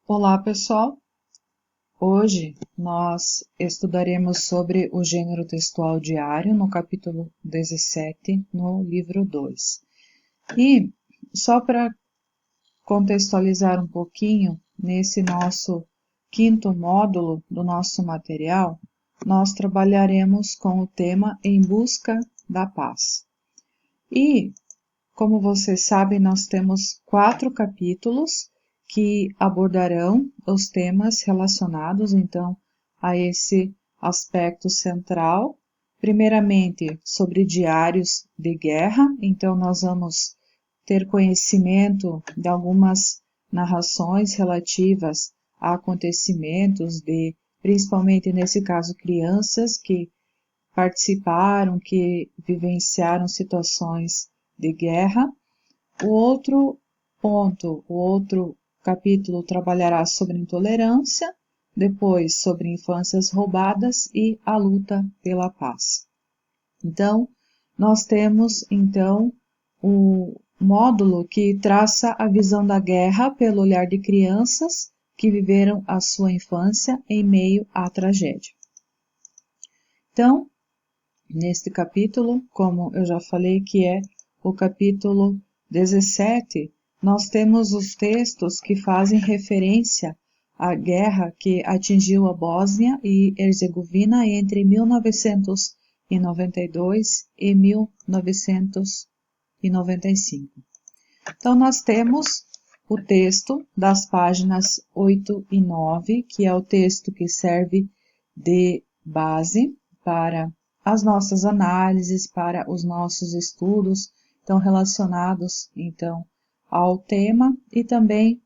Olá, pessoal! Hoje nós estudaremos sobre o gênero textual diário no capítulo 17, no livro 2. E só para contextualizar um pouquinho, nesse nosso quinto módulo do nosso material, nós trabalharemos com o tema Em Busca da Paz. E, como vocês sabem, nós temos 4 capítulos que abordarão os temas relacionados, então, a esse aspecto central. Primeiramente, sobre diários de guerra, então nós vamos ter conhecimento de algumas narrações relativas a acontecimentos de, principalmente nesse caso, crianças que participaram, que vivenciaram situações de guerra. O outro ponto, o outro capítulo trabalhará sobre intolerância, depois sobre infâncias roubadas e a luta pela paz. Então, nós temos então o módulo que traça a visão da guerra pelo olhar de crianças que viveram a sua infância em meio à tragédia. Então, neste capítulo, como eu já falei que é o capítulo 17, nós temos os textos que fazem referência à guerra que atingiu a Bósnia e Herzegovina entre 1992 e 1995. Então, nós temos o texto das páginas 8 e 9, que é o texto que serve de base para as nossas análises, para os nossos estudos, então relacionados então ao tema e também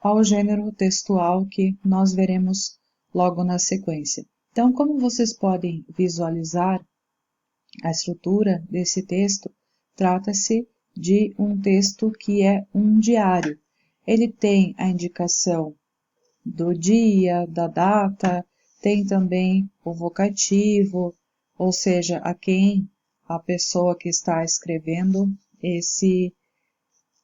ao gênero textual que nós veremos logo na sequência. Então, como vocês podem visualizar a estrutura desse texto, trata-se de um texto que é um diário. Ele tem a indicação do dia, da data, tem também o vocativo, ou seja, a pessoa que está escrevendo esse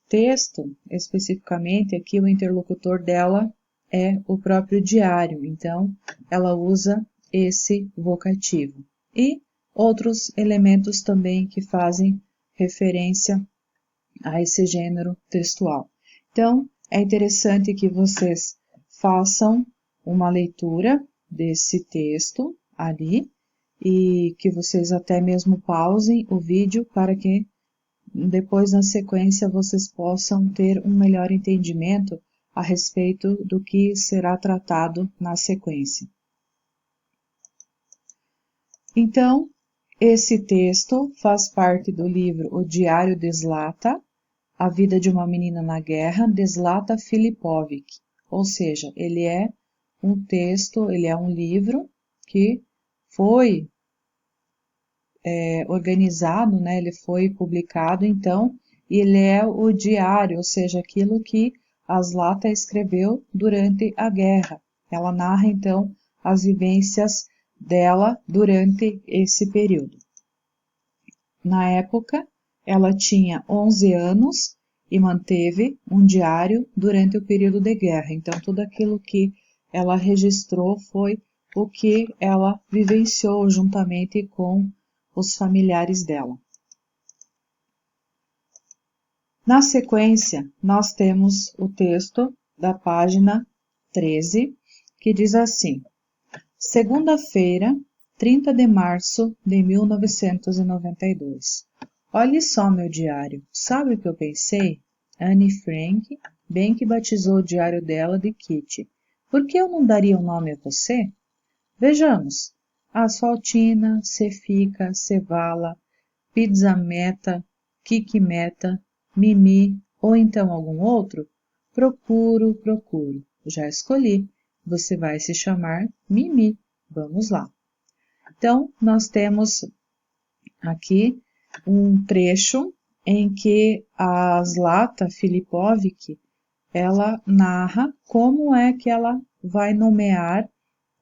texto, especificamente aqui o interlocutor dela é o próprio diário, então ela usa esse vocativo. E outros elementos também que fazem referência a esse gênero textual. Então, é interessante que vocês façam uma leitura desse texto ali, e que vocês até mesmo pausem o vídeo para que depois na sequência vocês possam ter um melhor entendimento a respeito do que será tratado na sequência. Então, esse texto faz parte do livro O Diário de Zlata, A Vida de uma Menina na Guerra, de Zlata Filipovic, ou seja, ele é um texto, ele é um livro que foi organizado, né? Ele foi publicado, então, e ele é o diário, ou seja, aquilo que a Zlata escreveu durante a guerra. Ela narra, então, as vivências dela durante esse período. Na época, ela tinha 11 anos e manteve um diário durante o período de guerra. Então, tudo aquilo que ela registrou foi o que ela vivenciou juntamente com os familiares dela. Na sequência, nós temos o texto da página 13, que diz assim: segunda-feira, 30 de março de 1992. Olhe só meu diário. Sabe o que eu pensei? Anne Frank, bem que batizou o diário dela de Kitty. Por que eu não daria um nome a você? Vejamos. Asfaltina, Cefica, Cevala, Pizzameta, Kikimeta, Mimi ou então algum outro? Procuro. Já escolhi. Você vai se chamar Mimi. Vamos lá. Então, nós temos aqui um trecho em que a Zlata Filipovic, ela narra como é que ela vai nomear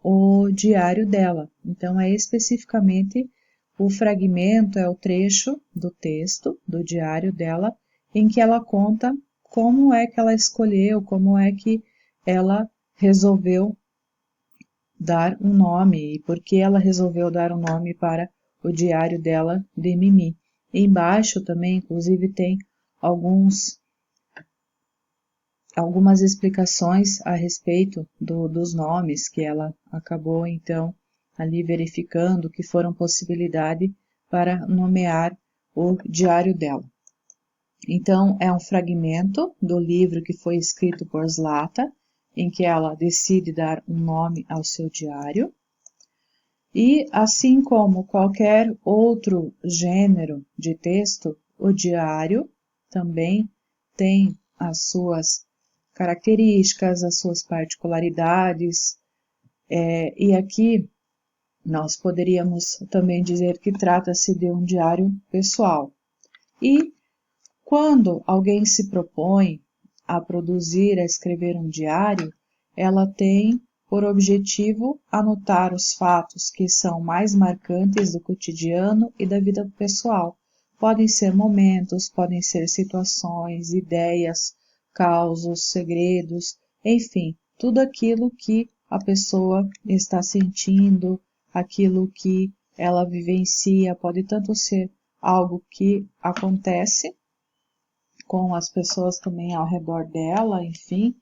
o diário dela. Então, é especificamente o fragmento, é o trecho do texto, do diário dela, em que ela conta como é que ela escolheu, como é que ela resolveu dar um nome e por que ela resolveu dar um nome para o diário dela de Mimi. Embaixo também, inclusive, tem algumas explicações a respeito dos nomes que ela acabou, então, ali verificando que foram possibilidade para nomear o diário dela. Então, é um fragmento do livro que foi escrito por Zlata, em que ela decide dar um nome ao seu diário. E, assim como qualquer outro gênero de texto, o diário também tem as suas características, as suas particularidades, e aqui nós poderíamos também dizer que trata-se de um diário pessoal. E quando alguém se propõe a produzir, a escrever um diário, ela tem por objetivo anotar os fatos que são mais marcantes do cotidiano e da vida pessoal. Podem ser momentos, podem ser situações, ideias, causos, segredos, enfim, tudo aquilo que a pessoa está sentindo, aquilo que ela vivencia, pode tanto ser algo que acontece com as pessoas também ao redor dela, enfim,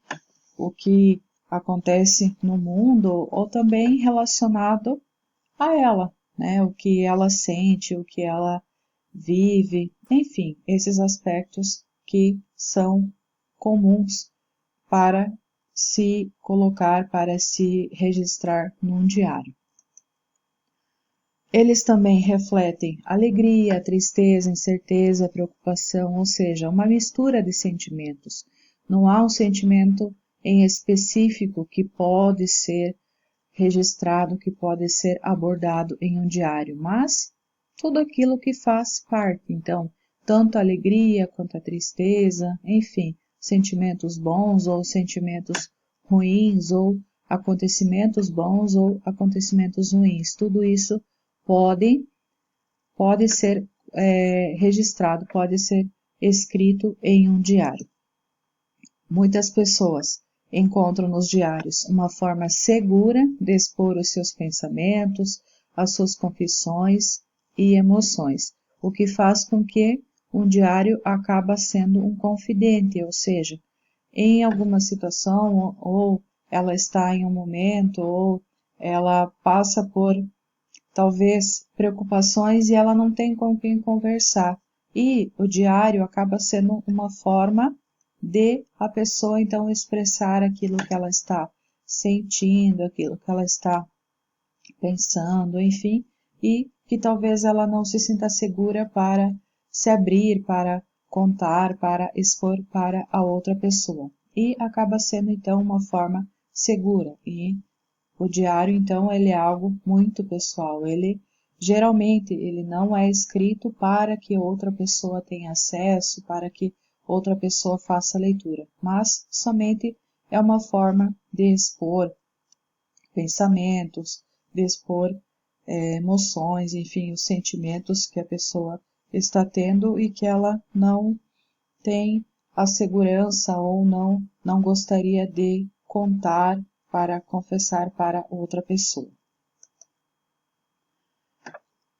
o que acontece no mundo, ou também relacionado a ela, né? O que ela sente, o que ela vive, enfim, esses aspectos que são comuns para se colocar, para se registrar num diário. Eles também refletem alegria, tristeza, incerteza, preocupação, ou seja, uma mistura de sentimentos. Não há um sentimento em específico que pode ser registrado, que pode ser abordado em um diário, mas tudo aquilo que faz parte. Então, tanto a alegria quanto a tristeza, enfim, sentimentos bons ou sentimentos ruins, ou acontecimentos bons ou acontecimentos ruins, tudo isso pode ser registrado, pode ser escrito em um diário. Muitas pessoas encontram nos diários uma forma segura de expor os seus pensamentos, as suas confissões e emoções, o que faz com que um diário acaba sendo um confidente, ou seja, em alguma situação, ou ela está em um momento, ou ela passa por talvez preocupações e ela não tem com quem conversar. E o diário acaba sendo uma forma de a pessoa então expressar aquilo que ela está sentindo, aquilo que ela está pensando, enfim, e que talvez ela não se sinta segura para se abrir, para contar, para expor para a outra pessoa. E acaba sendo então uma forma segura. E o diário, então, ele é algo muito pessoal. Geralmente, ele não é escrito para que outra pessoa tenha acesso, para que outra pessoa faça a leitura, mas somente é uma forma de expor pensamentos, de expor emoções, enfim, os sentimentos que a pessoa está tendo e que ela não tem a segurança ou não gostaria de contar para confessar para outra pessoa.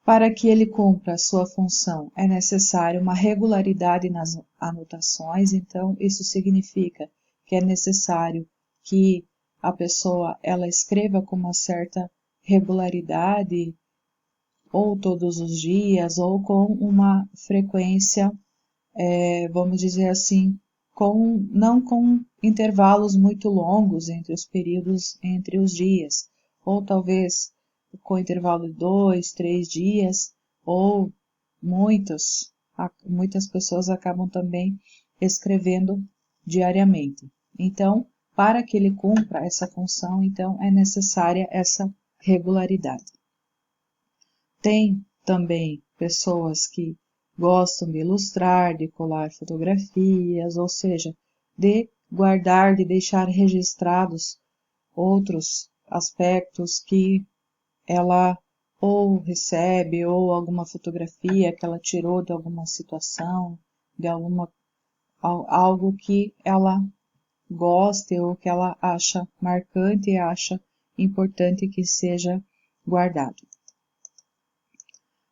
Para que ele cumpra a sua função, é necessário uma regularidade nas anotações, então isso significa que é necessário que a pessoa ela escreva com uma certa regularidade, ou todos os dias, ou com uma frequência, vamos dizer assim, não com intervalos muito longos entre os períodos, entre os dias, ou talvez com intervalo de 2, 3 dias, ou muitas pessoas acabam também escrevendo diariamente. Então, para que ele cumpra essa função, então é necessária essa regularidade. Tem também pessoas que gostam de ilustrar, de colar fotografias, ou seja, de guardar, de deixar registrados outros aspectos que ela ou recebe, ou alguma fotografia que ela tirou de alguma situação, de algo que ela goste ou que ela acha marcante e acha importante que seja guardado.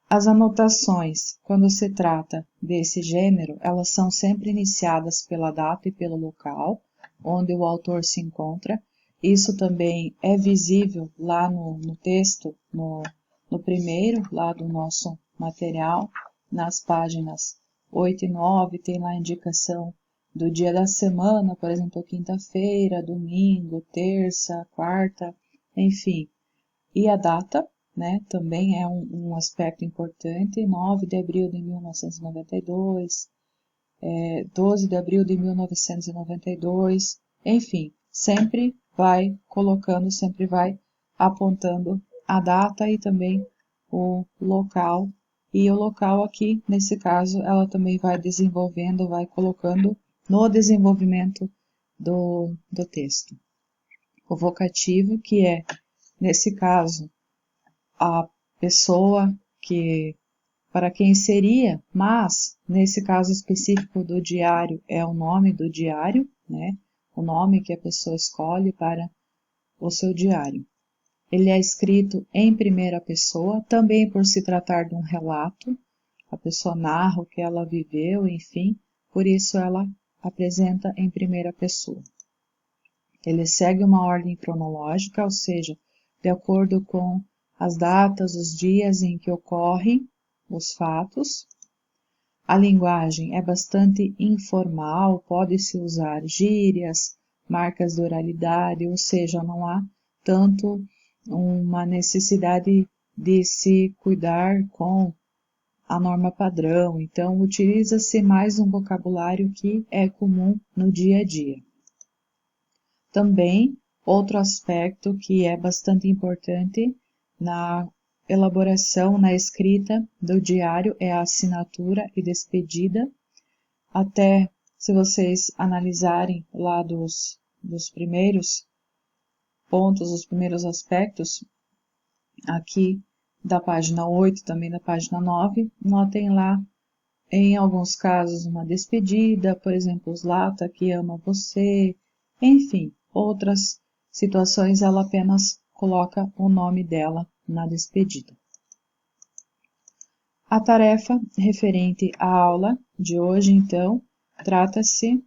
As anotações, quando se trata desse gênero, elas são sempre iniciadas pela data e pelo local onde o autor se encontra. Isso também é visível lá no texto, no primeiro, lá do nosso material, nas páginas 8 e 9, tem lá a indicação do dia da semana, por exemplo, quinta-feira, domingo, terça, quarta, enfim. E a data, né, também é um aspecto importante, 9 de abril de 1992, 12 de abril de 1992, enfim, sempre vai colocando, sempre vai apontando a data e também o local. E o local aqui, nesse caso, ela também vai desenvolvendo, vai colocando no desenvolvimento do texto. O vocativo, que é, nesse caso, a pessoa que para quem seria, mas nesse caso específico do diário é o nome do diário, né? O nome que a pessoa escolhe para o seu diário. Ele é escrito em primeira pessoa, também por se tratar de um relato. A pessoa narra o que ela viveu, enfim, por isso ela apresenta em primeira pessoa. Ele segue uma ordem cronológica, ou seja, de acordo com as datas, os dias em que ocorrem os fatos. A linguagem é bastante informal, pode-se usar gírias, marcas de oralidade, ou seja, não há tanto uma necessidade de se cuidar com a norma padrão, então utiliza-se mais um vocabulário que é comum no dia a dia. Também, outro aspecto que é bastante importante na elaboração, na escrita do diário é a assinatura e despedida. Até, se vocês analisarem lá dos primeiros pontos, os primeiros aspectos, aqui da página 8, também da página 9, notem lá, em alguns casos, uma despedida, por exemplo, os Lata, que ama você, enfim, outras situações ela apenas coloca o nome dela na despedida. A tarefa referente à aula de hoje, então, trata-se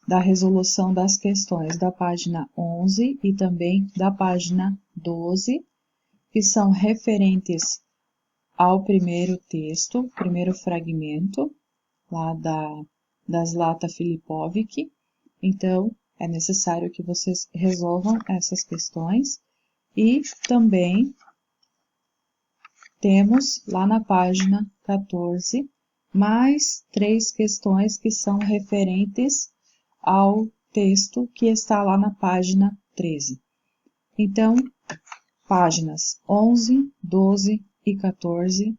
da resolução das questões da página 11 e também da página 12, que são referentes ao primeiro texto, primeiro fragmento, lá das Zlata Filipovic. Então, é necessário que vocês resolvam essas questões. E também temos lá na página 14 mais 3 questões que são referentes ao texto que está lá na página 13. Então, páginas 11, 12 e 14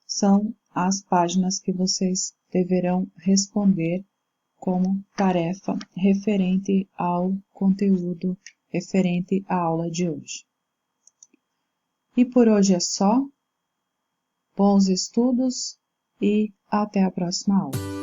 são as páginas que vocês deverão responder como tarefa referente ao conteúdo, referente à aula de hoje. E por hoje é só. Bons estudos e até a próxima aula.